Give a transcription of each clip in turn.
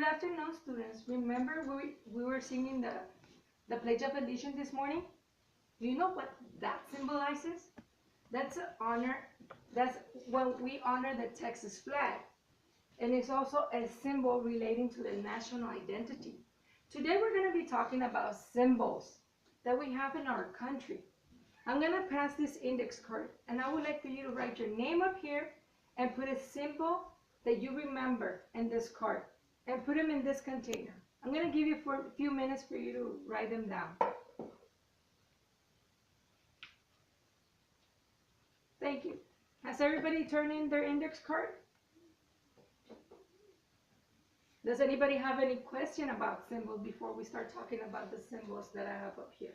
afternoon, students. Remember we were singing the Pledge of Allegiance this morning? Do you know what that symbolizes? That's an honor. That's when we honor the Texas flag. And it's also a symbol relating to the national identity. Today we're going to be talking about symbols that we have in our country. I'm going to pass this index card, and I would like for you to write your name up here and put a symbol that you remember in this card and put them in this container. I'm going to give you for a few minutes for you to write them down. Thank you. Has everybody turned in their index card? Does anybody have any question about symbols before we start talking about the symbols that I have up here?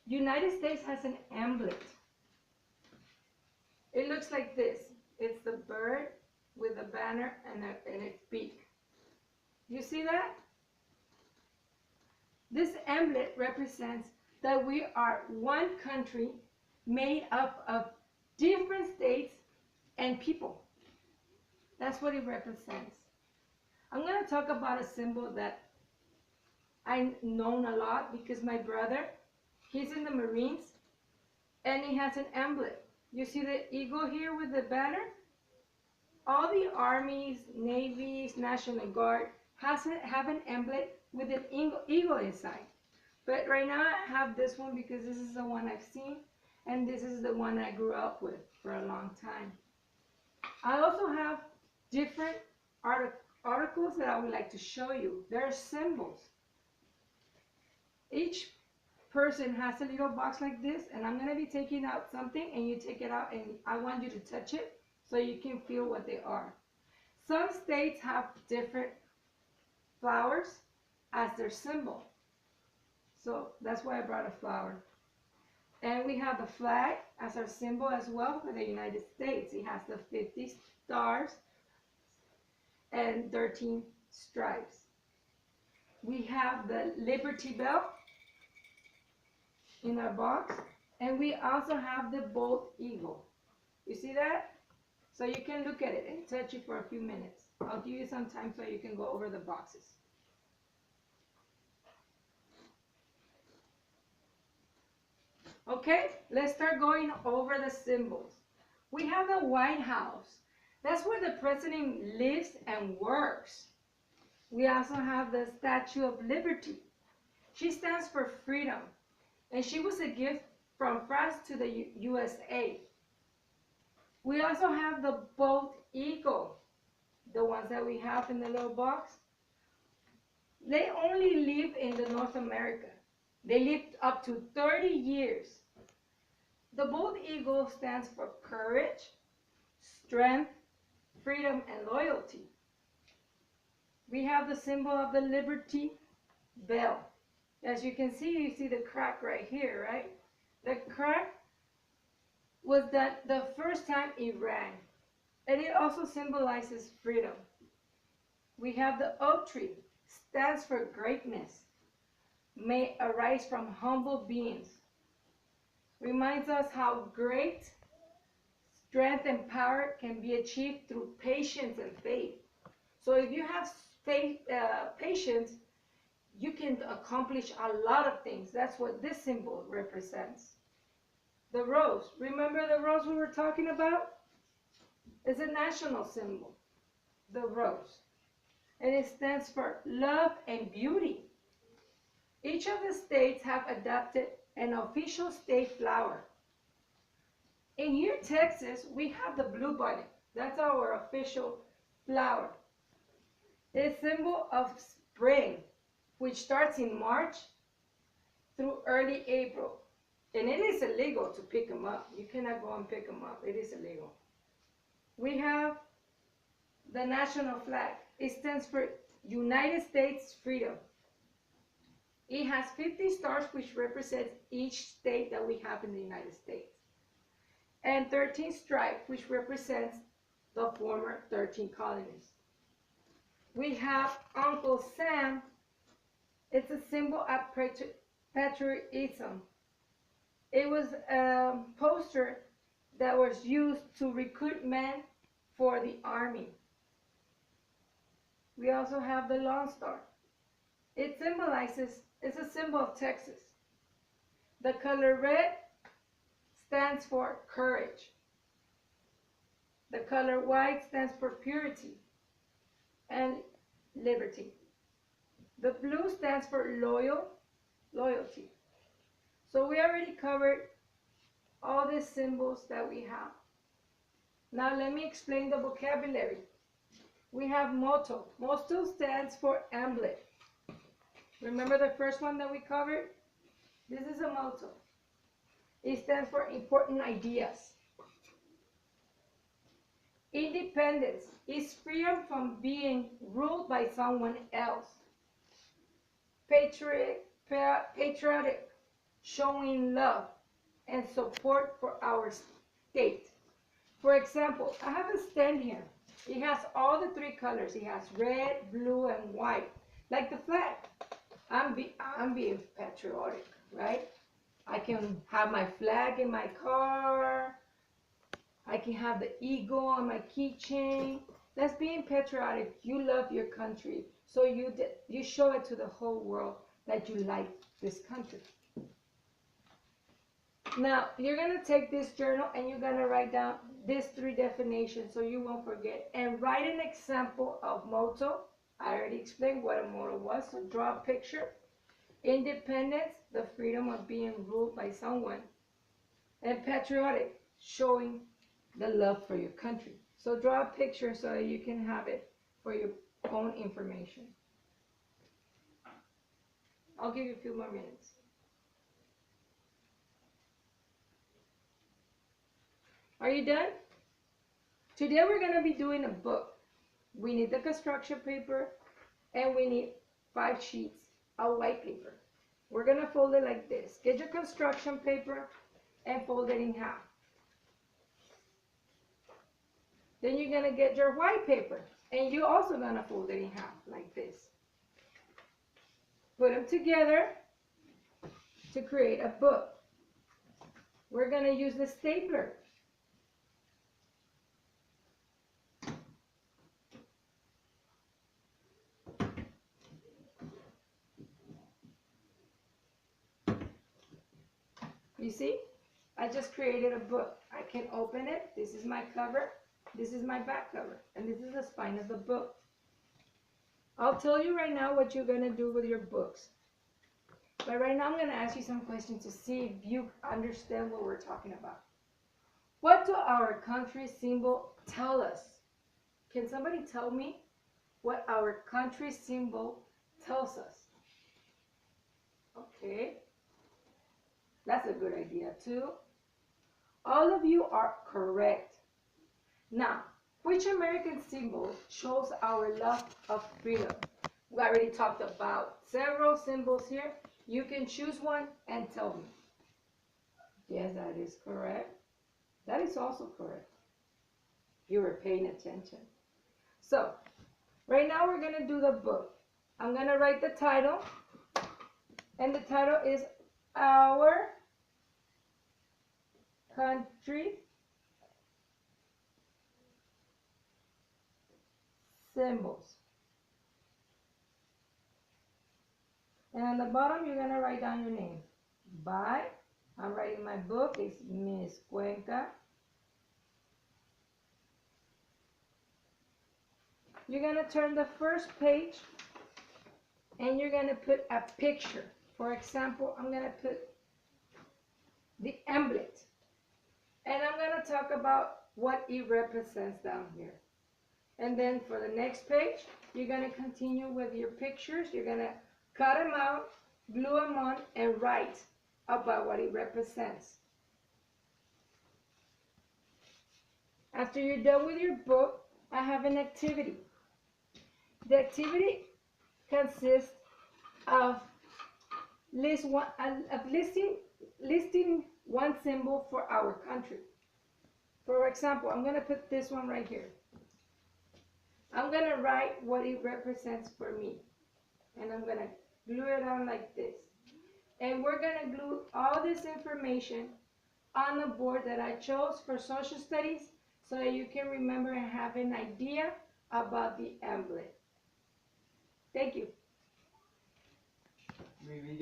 United States has an emblem. It looks like this. It's the bird with a banner and its beak. You see that? This emblem represents that we are one country made up of different states and people. That's what it represents. I'm going to talk about a symbol that I've known a lot because my brother, he's in the Marines, and he has an emblem. You see the eagle here with the banner? All the armies, navies, National Guard have an emblem with an eagle inside. But right now I have this one because this is the one I've seen, and this is the one I grew up with for a long time. I also have different articles that I would like to show you. They're symbols. Each person has a little box like this, and I'm going to be taking out something, and you take it out, and I want you to touch it so you can feel what they are. Some states have different flowers as their symbol. So that's why I brought a flower. And we have the flag as our symbol as well for the United States. It has the 50 stars and 13 stripes. We have the Liberty Bell in our box, and we also have the bald eagle. You see that? So you can look at it and touch it for a few minutes. I'll give you some time so you can go over the boxes. Okay, let's start going over the symbols. We have the White House. That's where the president lives and works. We also have the Statue of Liberty. She stands for freedom, and she was a gift from France to the USA. We also have the bald eagle, the ones that we have in the little box. They only live in the North America. They lived up to 30 years. The bald eagle stands for courage, strength, freedom, and loyalty. We have the symbol of the Liberty Bell. As you can see, you see the crack right here, right? The crack was the first time it rang, and it also symbolizes freedom. We have the oak tree, stands for greatness, may arise from humble beings. Reminds us how great strength and power can be achieved through patience and faith. So if you have faith, patience, you can accomplish a lot of things. That's what this symbol represents. The rose, remember the rose we were talking about? It's a national symbol, the rose. And it stands for love and beauty. Each of the states have adopted an official state flower. In here, Texas, we have the bluebonnet. That's our official flower. It's a symbol of spring, which starts in March through early April. And it is illegal to pick them up. You cannot go and pick them up. It is illegal. We have the national flag. It stands for United States freedom. It has 50 stars, which represents each state that we have in the United States. And 13 stripes, which represents the former 13 colonies. We have Uncle Sam. It's a symbol of patriotism. It was a poster that was used to recruit men for the army. We also have the Lone Star. It symbolizes, it's a symbol of Texas. The color red stands for courage. The color white stands for purity and liberty. The blue stands for loyalty. So we already covered all the symbols that we have. Now let me explain the vocabulary. We have motto. Motto stands for emblem. Remember the first one that we covered? This is a motto. It stands for important ideas. Independence is freedom from being ruled by someone else. Patriotic, showing love and support for our state. For example, I have a stand here. It has all the three colors. It has red, blue, and white, like the flag. I'm being patriotic, right? I can have my flag in my car. I can have the eagle on my keychain. That's being patriotic. You love your country, so you show it to the whole world that you like this country. Now, you're going to take this journal and you're going to write down these three definitions so you won't forget. And write an example of motto. I already explained what a motto was, so draw a picture. Independence, the freedom of being ruled by someone. And patriotic, showing the love for your country. So draw a picture so that you can have it for your own information. I'll give you a few more minutes. Are you done? Today we're going to be doing a book. We need the construction paper and we need 5 sheets of white paper. We're going to fold it like this. Get your construction paper and fold it in half. Then you're going to get your white paper and you're also going to fold it in half like this. Put them together to create a book. We're going to use the stapler. You see, I just created a book. I can open it. This is my cover. This is my back cover. And this is the spine of the book. I'll tell you right now what you're going to do with your books. But right now I'm going to ask you some questions to see if you understand what we're talking about. What do our country symbol tell us? Can somebody tell me what our country symbol tells us? Okay. That's a good idea too. All of you are correct. Now, which American symbol shows our love of freedom? We already talked about several symbols here. You can choose one and tell me. Yes, that is correct. That is also correct. You were paying attention. So, right now we're going to do the book. I'm going to write the title. And the title is Our Country Symbols. And on the bottom, you're going to write down your name. By, I'm writing my book, it's Miss Cuenca. You're going to turn the first page and you're going to put a picture. For example, I'm going to put the emblem. And I'm going to talk about what it represents down here. And then for the next page, you're going to continue with your pictures. You're going to cut them out, glue them on, and write about what it represents. After you're done with your book, I have an activity. The activity consists of listing one symbol for our country. For example, I'm going to put this one right here. I'm going to write what it represents for me. And I'm going to glue it on like this. And we're going to glue all this information on the board that I chose for social studies so that you can remember and have an idea about the emblem. Thank you.